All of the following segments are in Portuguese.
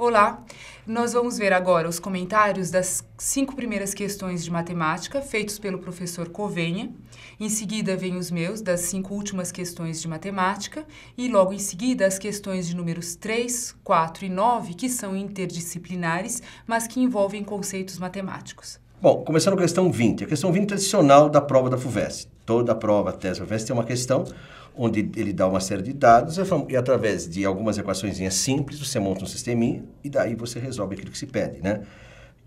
Olá, nós vamos ver agora os comentários das 5 primeiras questões de matemática feitos pelo professor Covenha. Em seguida vem os meus, das 5 últimas questões de matemática, e logo em seguida as questões de números 3, 4 e 9, que são interdisciplinares, mas que envolvem conceitos matemáticos. Bom, começando com a questão 20. A questão 20 tradicional da prova da FUVEST. Toda a prova, tese da FUVEST tem uma questão onde ele dá uma série de dados e através de algumas equaçõezinhas simples você monta um sisteminha e daí você resolve aquilo que se pede, né?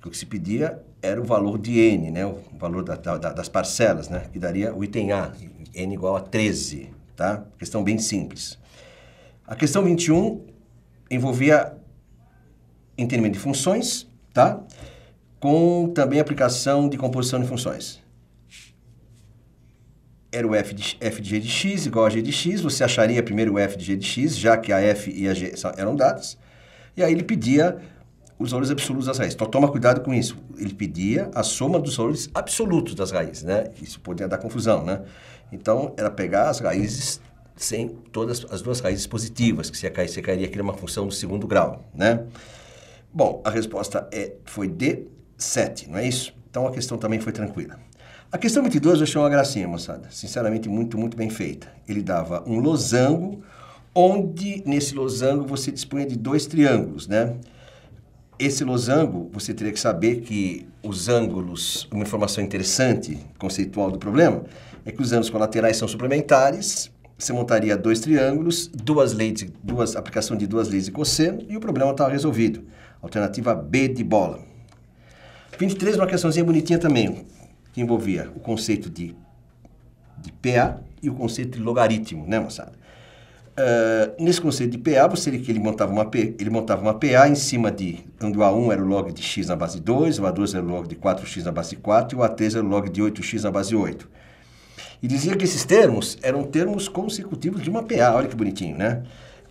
O que se pedia era o valor de n, né? O valor das parcelas, né? Que daria o item A, n igual a 13, tá? Questão bem simples. A questão 21 envolvia entendimento de funções, tá? Com também aplicação de composição de funções. Era o f de g de x igual a g de x, você acharia primeiro o f de g de x, já que a f e a g eram dadas, e aí ele pedia os valores absolutos das raízes. Então toma cuidado com isso, ele pedia a soma dos valores absolutos das raízes, né? Isso poderia dar confusão, né? Então era pegar as raízes sem todas as duas raízes positivas, que você cairia aqui numa função do segundo grau, né? Bom, a resposta foi D, 7, não é isso? Então a questão também foi tranquila. A questão 22 eu achei uma gracinha, moçada. Sinceramente, muito bem feita. Ele dava um losango, onde nesse losango você dispunha de 2 triângulos, né? Esse losango, você teria que saber que os ângulos, uma informação interessante, conceitual do problema, é que os ângulos colaterais são suplementares, você montaria 2 triângulos, aplicação de 2 leis de cosseno, e o problema estava resolvido. Alternativa B de bola. 23, uma questãozinha bonitinha também, que envolvia o conceito de PA e o conceito de logaritmo, né, moçada? Nesse conceito de PA, ele montava uma PA em cima de, onde o A1 era o log de x na base 2, o A2 era o log de 4x na base 4 e o A3 era o log de 8x na base 8. E dizia que esses termos eram termos consecutivos de uma PA, olha que bonitinho, né?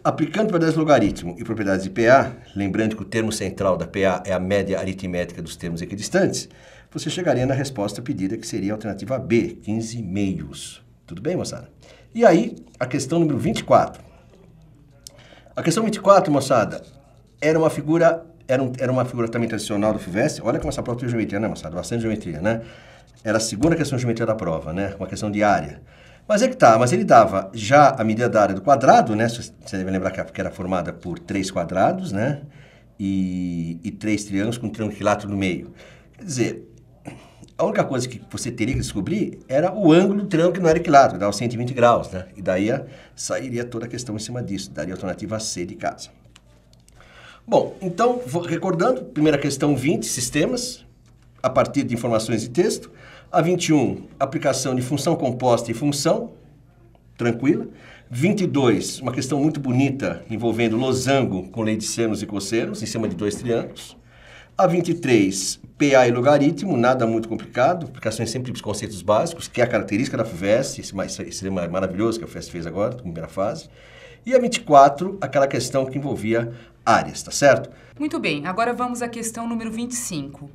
Aplicando propriedades de logaritmo e propriedades de PA, lembrando que o termo central da PA é a média aritmética dos termos equidistantes, você chegaria na resposta pedida, que seria a alternativa B, 15 meios. Tudo bem, moçada? E aí, a questão número 24. A questão 24, moçada, era uma figura também tradicional do FUVEST. Olha como essa prova tem geometria, né, moçada? Bastante geometria, né? Era a segunda questão de geometria da prova, né? Uma questão de área. Mas mas ele dava já a medida da área do quadrado, né? Você deve lembrar que era formada por 3 quadrados, né? E 3 triângulos com um triângulo equilátero no meio. Quer dizer, a única coisa que você teria que descobrir era o ângulo do triângulo que não era equilátero, dava 120 graus, né? E daí sairia toda a questão em cima disso, daria a alternativa C de casa. Bom, então, recordando, primeira questão 20, sistemas, a partir de informações de texto. A 21, aplicação de função composta e função, tranquila. 22, uma questão muito bonita envolvendo losango com lei de senos e cossenos, em cima de 2 triângulos. A 23, PA e logaritmo, nada muito complicado, aplicações sempre dos conceitos básicos, que é a característica da FUVEST, esse maravilhoso que a FUVEST fez agora, na primeira fase. E a 24, aquela questão que envolvia áreas, tá certo? Muito bem, agora vamos à questão número 25.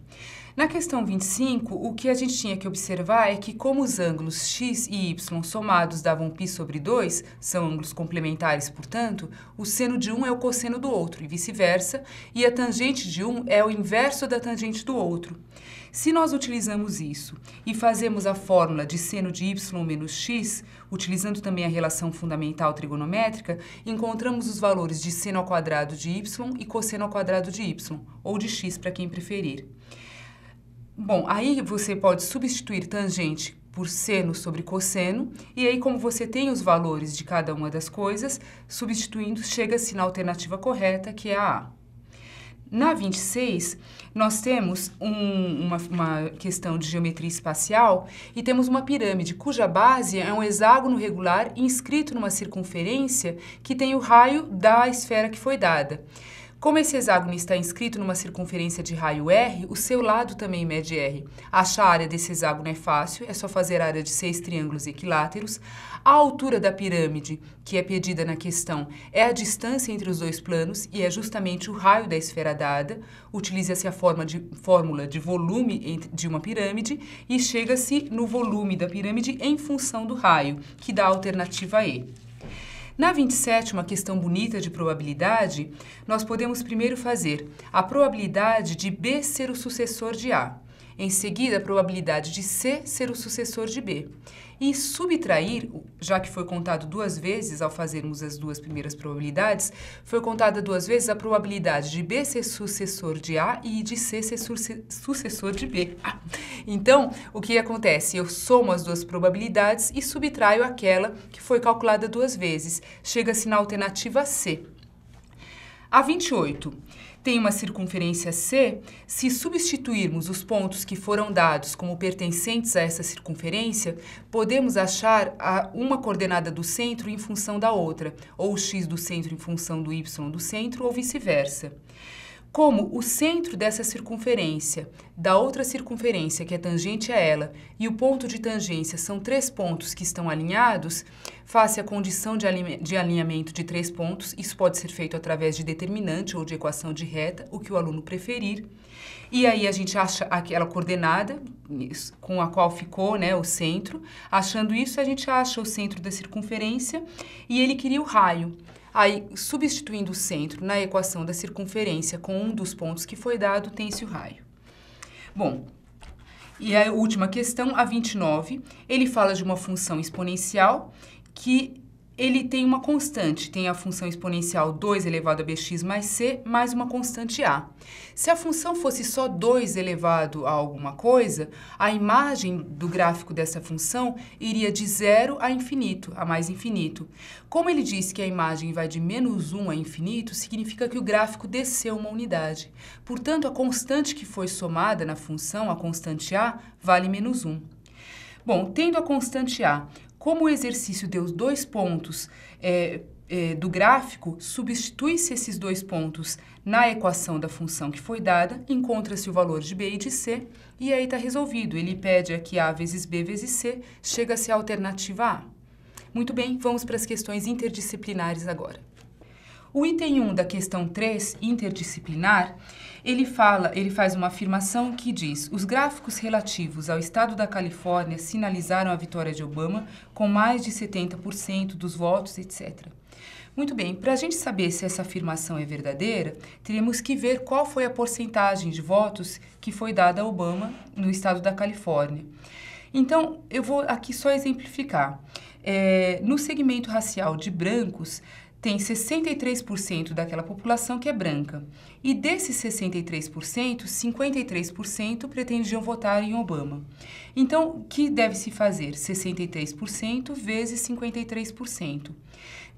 Na questão 25, o que a gente tinha que observar é que como os ângulos x e y somados davam π sobre 2, são ângulos complementares, portanto, o seno de um é o cosseno do outro e vice-versa, e a tangente de um é o inverso da tangente do outro. Se nós utilizamos isso e fazemos a fórmula de seno de y menos x, utilizando também a relação fundamental trigonométrica, encontramos os valores de seno ao quadrado de y e cosseno ao quadrado de y, ou de x para quem preferir. Bom, aí você pode substituir tangente por seno sobre cosseno, e aí como você tem os valores de cada uma das coisas, substituindo, chega-se na alternativa correta, que é a A. Na 26, nós temos uma questão de geometria espacial e temos uma pirâmide cuja base é um hexágono regular inscrito numa circunferência que tem o raio da esfera que foi dada. Como esse hexágono está inscrito numa circunferência de raio R, o seu lado também mede R. Achar a área desse hexágono é fácil, é só fazer a área de 6 triângulos equiláteros. A altura da pirâmide, que é pedida na questão, é a distância entre os 2 planos e é justamente o raio da esfera dada. Utiliza-se a fórmula de volume de uma pirâmide e chega-se no volume da pirâmide em função do raio, que dá a alternativa E. Na 27, uma questão bonita de probabilidade, nós podemos primeiro fazer a probabilidade de B ser o sucessor de A. Em seguida, a probabilidade de C ser o sucessor de B. E subtrair, já que foi contado duas vezes ao fazermos as duas primeiras probabilidades, foi contada duas vezes a probabilidade de B ser sucessor de A e de C ser sucessor de B. Então, o que acontece? Eu somo as duas probabilidades e subtraio aquela que foi calculada duas vezes. Chega-se na alternativa C. A 28. Tem uma circunferência C, se substituirmos os pontos que foram dados como pertencentes a essa circunferência, podemos achar uma coordenada do centro em função da outra, ou o x do centro em função do y do centro, ou vice-versa. Como o centro dessa circunferência, da outra circunferência que é tangente a ela, e o ponto de tangência são três pontos que estão alinhados, face a condição de alinhamento de três pontos, isso pode ser feito através de determinante ou de equação de reta, o que o aluno preferir. E aí a gente acha aquela coordenada com a qual ficou, né, o centro. Achando isso, a gente acha o centro da circunferência e ele queria o raio. Aí, substituindo o centro na equação da circunferência com um dos pontos que foi dado, tem-se o raio. Bom, e a última questão, a 29, ele fala de uma função exponencial que ele tem uma constante, tem a função exponencial 2 elevado a bx mais c, mais uma constante a. Se a função fosse só 2 elevado a alguma coisa, a imagem do gráfico dessa função iria de 0 a infinito, a mais infinito. Como ele disse que a imagem vai de menos 1 a infinito, significa que o gráfico desceu uma unidade. Portanto, a constante que foi somada na função, a constante a, vale menos 1. Bom, tendo a constante a, como o exercício deu os dois pontos do gráfico, substitui-se esses dois pontos na equação da função que foi dada, encontra-se o valor de B e de C, e aí está resolvido. Ele pede aqui A vezes B vezes C, chega-se à alternativa A. Muito bem, vamos para as questões interdisciplinares agora. O item 1 da questão 3, interdisciplinar, ele faz uma afirmação que diz: os gráficos relativos ao estado da Califórnia sinalizaram a vitória de Obama com mais de 70% dos votos, etc. Muito bem, para a gente saber se essa afirmação é verdadeira, teríamos que ver qual foi a porcentagem de votos que foi dada a Obama no estado da Califórnia. Então, eu vou aqui só exemplificar. No segmento racial de brancos, tem 63% daquela população que é branca. E desses 63%, 53% pretendiam votar em Obama. Então, o que deve-se fazer? 63% vezes 53%.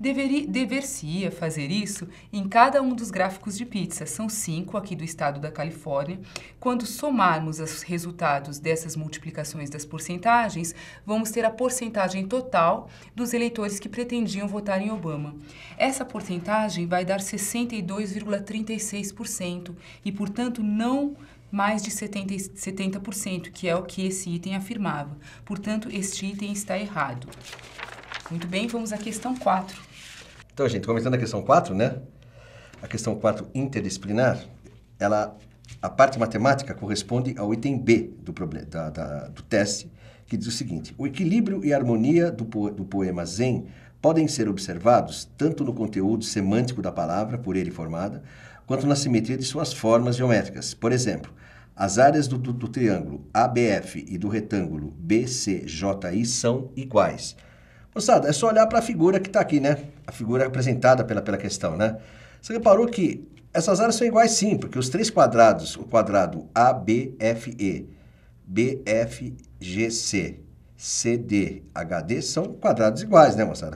Dever-se-ia fazer isso em cada um dos gráficos de pizza. São 5 aqui do estado da Califórnia. Quando somarmos os resultados dessas multiplicações das porcentagens, vamos ter a porcentagem total dos eleitores que pretendiam votar em Obama. Essa porcentagem vai dar 62,36% e, portanto, não mais de 70%, que é o que esse item afirmava. Portanto, este item está errado. Muito bem, vamos à questão 4. Então, gente, começando a questão 4, né? A questão 4 interdisciplinar, a parte matemática corresponde ao item B do teste, que diz o seguinte: o equilíbrio e a harmonia do poema Zen podem ser observados tanto no conteúdo semântico da palavra, por ele formada, quanto na simetria de suas formas geométricas. Por exemplo, as áreas do triângulo ABF e do retângulo BCJI são iguais. Moçada, é só olhar para a figura que está aqui, né? A figura apresentada pela questão, né? Você reparou que essas áreas são iguais sim, porque os três quadrados, o quadrado ABFE, BFGC, CDHD, são quadrados iguais, né, moçada?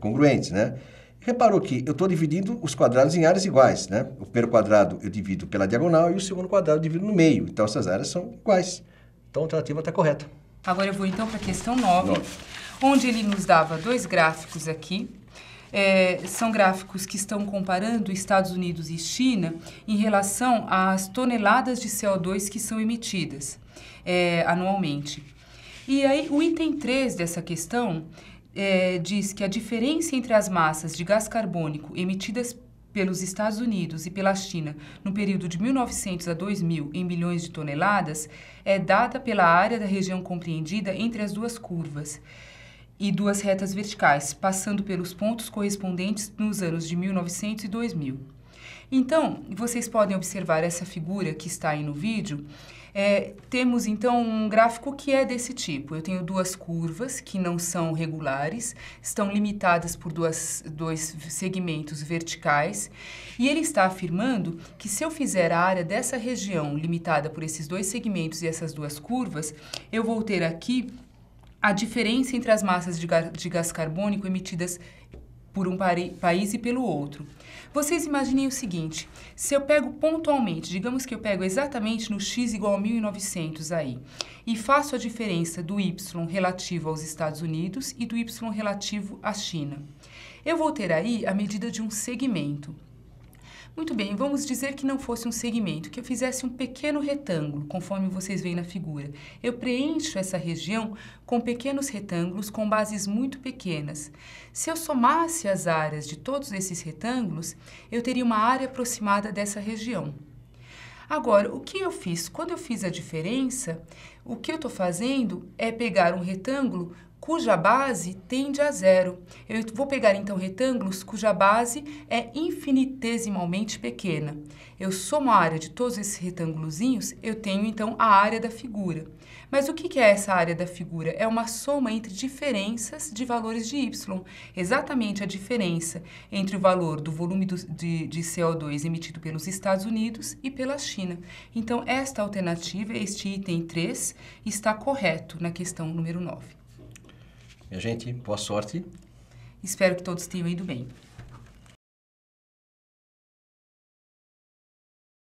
Congruentes, né? Reparou que eu estou dividindo os quadrados em áreas iguais, né? O primeiro quadrado eu divido pela diagonal e o segundo quadrado eu divido no meio. Então, essas áreas são iguais. Então, a alternativa está correta. Agora eu vou então para a questão 9, onde ele nos dava dois gráficos aqui. São gráficos que estão comparando Estados Unidos e China em relação às toneladas de CO2 que são emitidas anualmente. E aí, o item 3 dessa questão diz que a diferença entre as massas de gás carbônico emitidas pelos Estados Unidos e pela China no período de 1900 a 2000 em bilhões de toneladas é dada pela área da região compreendida entre as duas curvas. e duas retas verticais, passando pelos pontos correspondentes nos anos de 1900 e 2000. Então, vocês podem observar essa figura que está aí no vídeo. Temos, então, um gráfico que é desse tipo. Eu tenho duas curvas que não são regulares, estão limitadas por dois segmentos verticais, e ele está afirmando que se eu fizer a área dessa região limitada por esses dois segmentos e essas duas curvas, eu vou ter aqui a diferença entre as massas de gás carbônico emitidas por um país e pelo outro. Vocês imaginem o seguinte, se eu pego pontualmente, digamos que eu pego exatamente no x igual a 1900 aí, e faço a diferença do y relativo aos Estados Unidos e do y relativo à China, eu vou ter aí a medida de um segmento. Muito bem, vamos dizer que não fosse um segmento, que eu fizesse um pequeno retângulo, conforme vocês veem na figura. Eu preencho essa região com pequenos retângulos com bases muito pequenas. Se eu somasse as áreas de todos esses retângulos, eu teria uma área aproximada dessa região. Agora, o que eu fiz? Quando eu fiz a diferença, o que eu estou fazendo é pegar um retângulo cuja base tende a zero. Eu vou pegar, então, retângulos cuja base é infinitesimalmente pequena. Eu somo a área de todos esses retângulozinhos, eu tenho, então, a área da figura. Mas o que é essa área da figura? É uma soma entre diferenças de valores de y. Exatamente a diferença entre o valor do volume de CO2 emitido pelos Estados Unidos e pela China. Então, esta alternativa, este item 3, está correto na questão número 9. Minha gente, boa sorte. Espero que todos tenham ido bem.